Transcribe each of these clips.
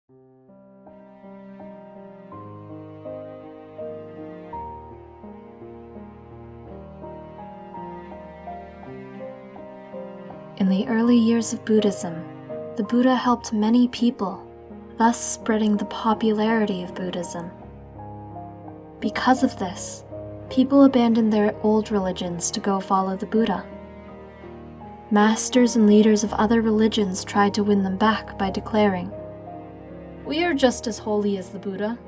In the early years of Buddhism, the Buddha helped many people, thus spreading the popularity of Buddhism. Because of this, people abandoned their old religions to go follow the Buddha. Masters and leaders of other religions tried to win them back by declaring, "We are just as holy as the Buddha.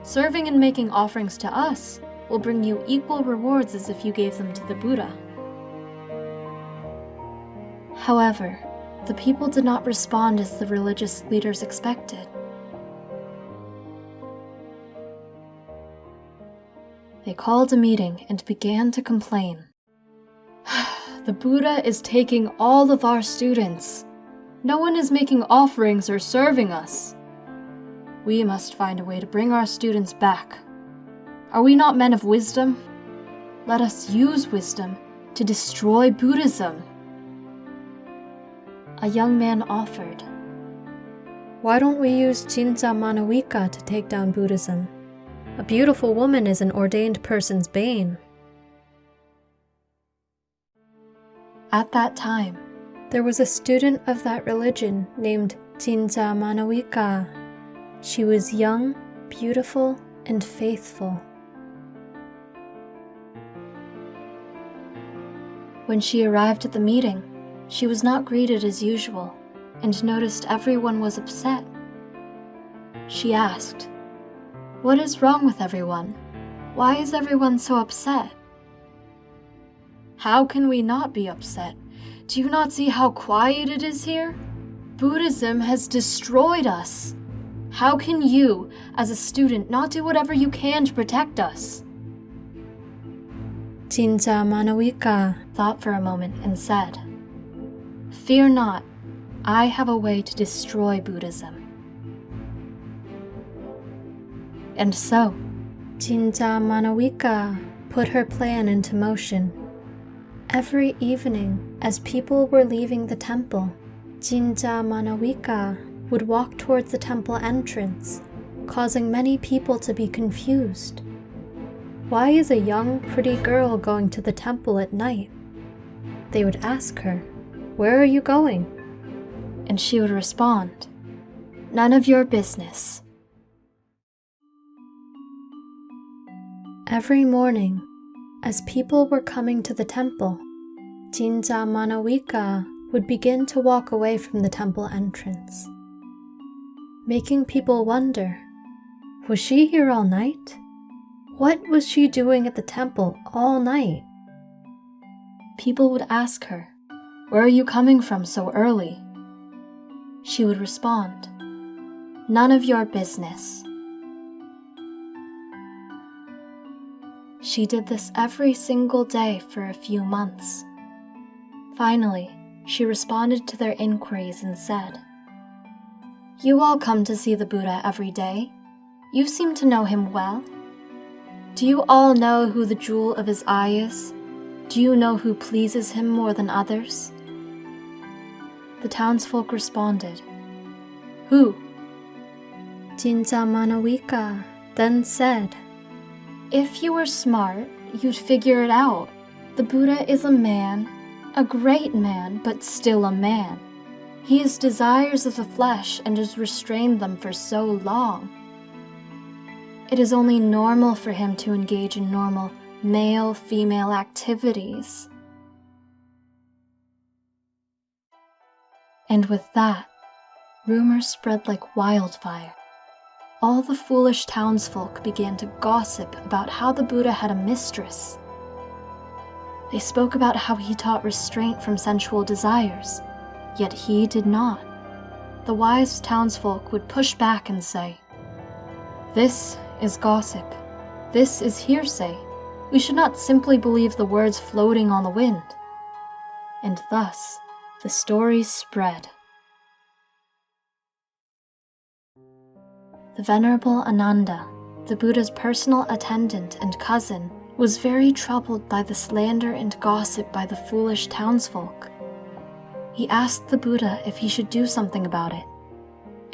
Serving and making offerings to us will bring you equal rewards as if you gave them to the Buddha." However, the people did not respond as the religious leaders expected. They called a meeting and began to complain. "The Buddha is taking all of our students. No one is making offerings or serving us. We must find a way to bring our students back. Are we not men of wisdom? Let us use wisdom to destroy Buddhism." A young man offered, "Why don't we use Cinca Manavika to take down Buddhism? A beautiful woman is an ordained person's bane." At that time, there was a student of that religion named Cinca Manavika. She was young, beautiful, and faithful. When she arrived at the meeting, she was not greeted as usual and noticed everyone was upset. She asked, "What is wrong with everyone? Why is everyone so upset?" "How can we not be upset? Do you not see how quiet it is here? Buddhism has destroyed us. How can you, as a student, not do whatever you can to protect us?" Cinca Manavika thought for a moment and said, "Fear not, I have a way to destroy Buddhism." And so, Cinca Manavika put her plan into motion. Every evening, as people were leaving the temple, Cinca Manavika would walk towards the temple entrance, causing many people to be confused. Why is a young, pretty girl going to the temple at night? They would ask her, "Where are you going?" And she would respond, "None of your business." Every morning, as people were coming to the temple, Cinca Manavika would begin to walk away from the temple entrance, making people wonder, was she here all night? What was she doing at the temple all night? People would ask her, "Where are you coming from so early?" She would respond, "None of your business." She did this every single day for a few months. Finally, she responded to their inquiries and said, "You all come to see the Buddha every day. You seem to know him well. Do you all know who the jewel of his eye is? Do you know who pleases him more than others?" The townsfolk responded, "Who?" Cinca Manavika then said, "If you were smart, you'd figure it out. The Buddha is a man, a great man, but still a man. He has desires of the flesh and has restrained them for so long. It is only normal for him to engage in normal male-female activities." And with that, rumors spread like wildfire. All the foolish townsfolk began to gossip about how the Buddha had a mistress. They spoke about how he taught restraint from sensual desires, yet he did not. The wise townsfolk would push back and say, "This is gossip. This is hearsay. We should not simply believe the words floating on the wind." And thus, the stories spread. The Venerable Ananda, the Buddha's personal attendant and cousin, was very troubled by the slander and gossip by the foolish townsfolk. He asked the Buddha if he should do something about it,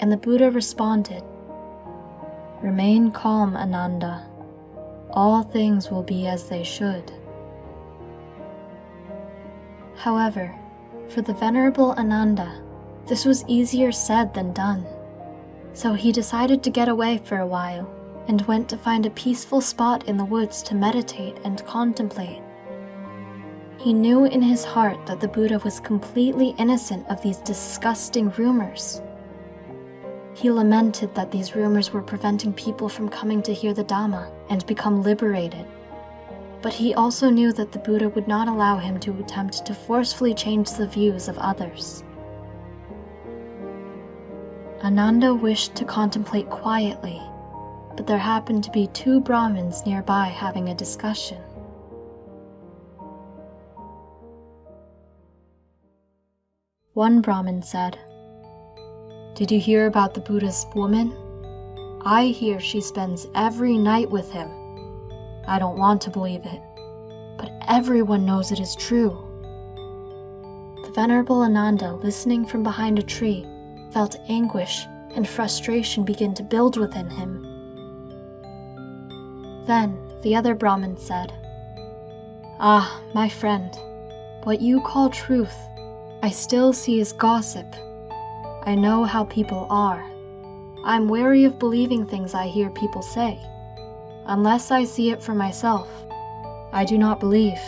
and the Buddha responded, "Remain calm, Ananda. All things will be as they should." However, for the Venerable Ananda, this was easier said than done. So he decided to get away for a while and went to find a peaceful spot in the woods to meditate and contemplate. He knew in his heart that the Buddha was completely innocent of these disgusting rumors. He lamented that these rumors were preventing people from coming to hear the Dhamma and become liberated. But he also knew that the Buddha would not allow him to attempt to forcefully change the views of others. Ananda wished to contemplate quietly, but there happened to be two Brahmins nearby having a discussion. One Brahmin said, "Did you hear about the Buddha's woman? I hear she spends every night with him. I don't want to believe it, but everyone knows it is true." The Venerable Ananda, listening from behind a tree, felt anguish and frustration begin to build within him. Then the other Brahmin said, "Ah, my friend, what you call truth, I still see as gossip. I know how people are. I'm wary of believing things I hear people say. Unless I see it for myself, I do not believe."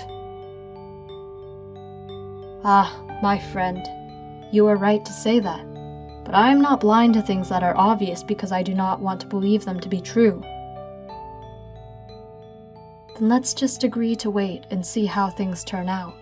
"Ah, my friend, you are right to say that, but I am not blind to things that are obvious because I do not want to believe them to be true." "Then let's just agree to wait and see how things turn out."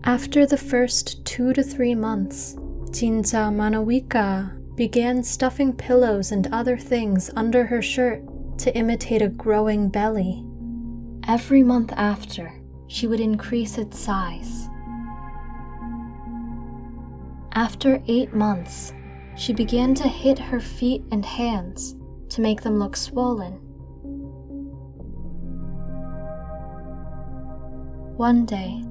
After the first 2 to 3 months, Cinca Manavika began stuffing pillows and other things under her shirt to imitate a growing belly. Every month after, she would increase its size. After 8 months, she began to hit her feet and hands to make them look swollen. One day,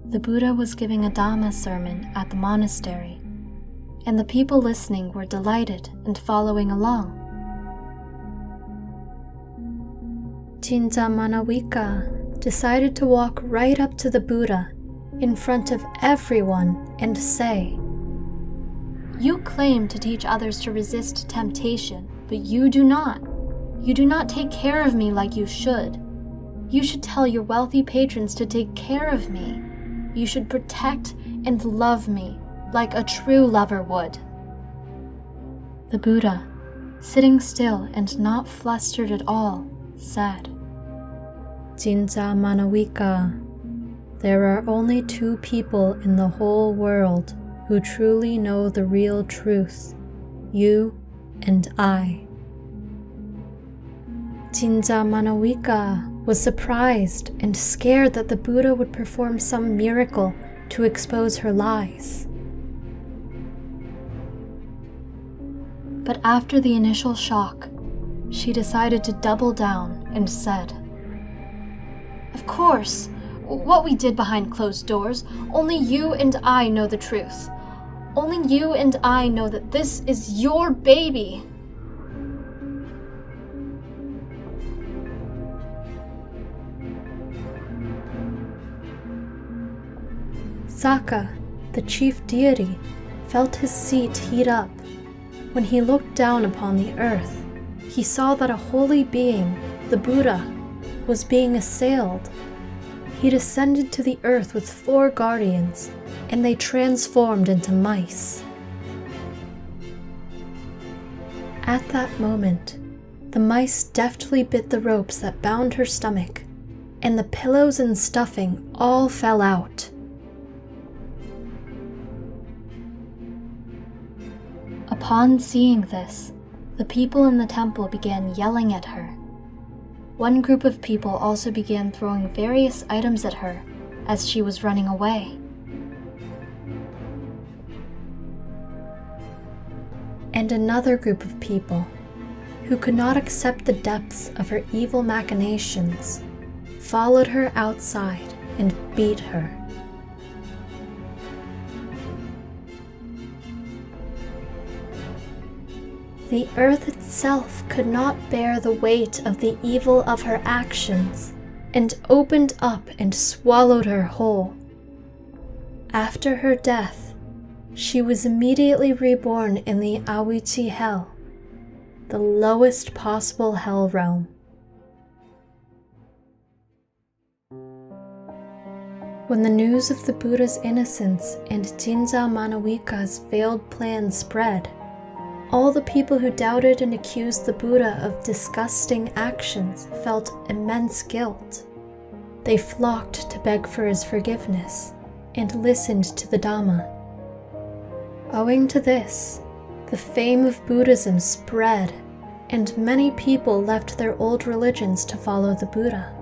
the Buddha was giving a Dhamma sermon at the monastery, and the people listening were delighted and following along. Cinca Manavika decided to walk right up to the Buddha in front of everyone and say, "You claim to teach others to resist temptation, but you do not. You do not take care of me like you should. You should tell your wealthy patrons to take care of me. You should protect and love me like a true lover would." The Buddha, sitting still and not flustered at all, said, "Cinca Manavika, there are only 2 people in the whole world who truly know the real truth, you and I." Cinca Manavika was surprised and scared that the Buddha would perform some miracle to expose her lies. But after the initial shock, she decided to double down and said, "Of course, what we did behind closed doors, only you and I know the truth. Only you and I know that this is your baby." Saka, the chief deity, felt his seat heat up. When he looked down upon the earth, he saw that a holy being, the Buddha, was being assailed. He descended to the earth with 4 guardians, and they transformed into mice. At that moment, the mice deftly bit the ropes that bound her stomach, and the pillows and stuffing all fell out. Upon seeing this, the people in the temple began yelling at her. One group of people also began throwing various items at her as she was running away. And another group of people, who could not accept the depths of her evil machinations, followed her outside and beat her. The earth itself could not bear the weight of the evil of her actions, and opened up and swallowed her whole. After her death, she was immediately reborn in the Awichi hell, the lowest possible hell realm. When the news of the Buddha's innocence and Cinca Manavika's failed plan spread, all the people who doubted and accused the Buddha of disgusting actions felt immense guilt. They flocked to beg for his forgiveness and listened to the Dhamma. Owing to this, the fame of Buddhism spread, and many people left their old religions to follow the Buddha.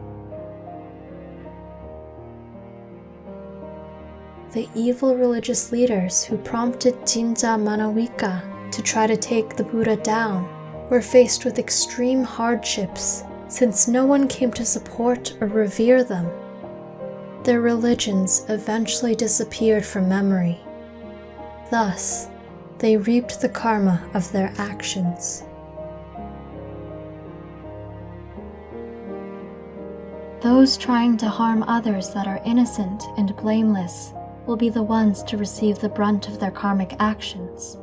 The evil religious leaders who prompted Cinca Manavika to try to take the Buddha down were faced with extreme hardships since no one came to support or revere them. Their religions eventually disappeared from memory. Thus, they reaped the karma of their actions. Those trying to harm others that are innocent and blameless will be the ones to receive the brunt of their karmic actions.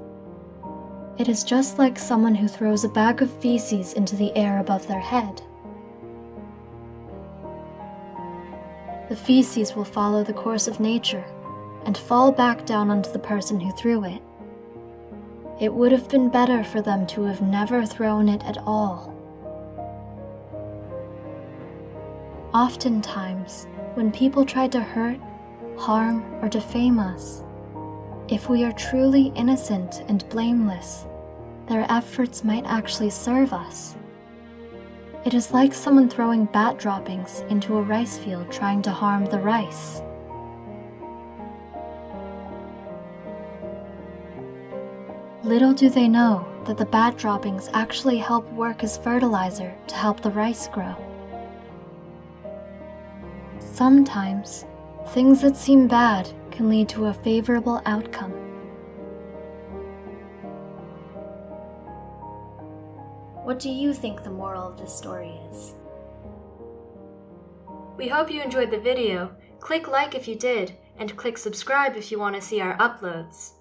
It is just like someone who throws a bag of feces into the air above their head. The feces will follow the course of nature and fall back down onto the person who threw it. It would have been better for them to have never thrown it at all. Oftentimes, when people try to hurt, harm, or defame us, if we are truly innocent and blameless, their efforts might actually serve us. It is like someone throwing bat droppings into a rice field trying to harm the rice. Little do they know that the bat droppings actually help work as fertilizer to help the rice grow. Sometimes, things that seem bad can lead to a favorable outcome. What do you think the moral of this story is? We hope you enjoyed the video. Click like if you did, and click subscribe if you want to see our uploads.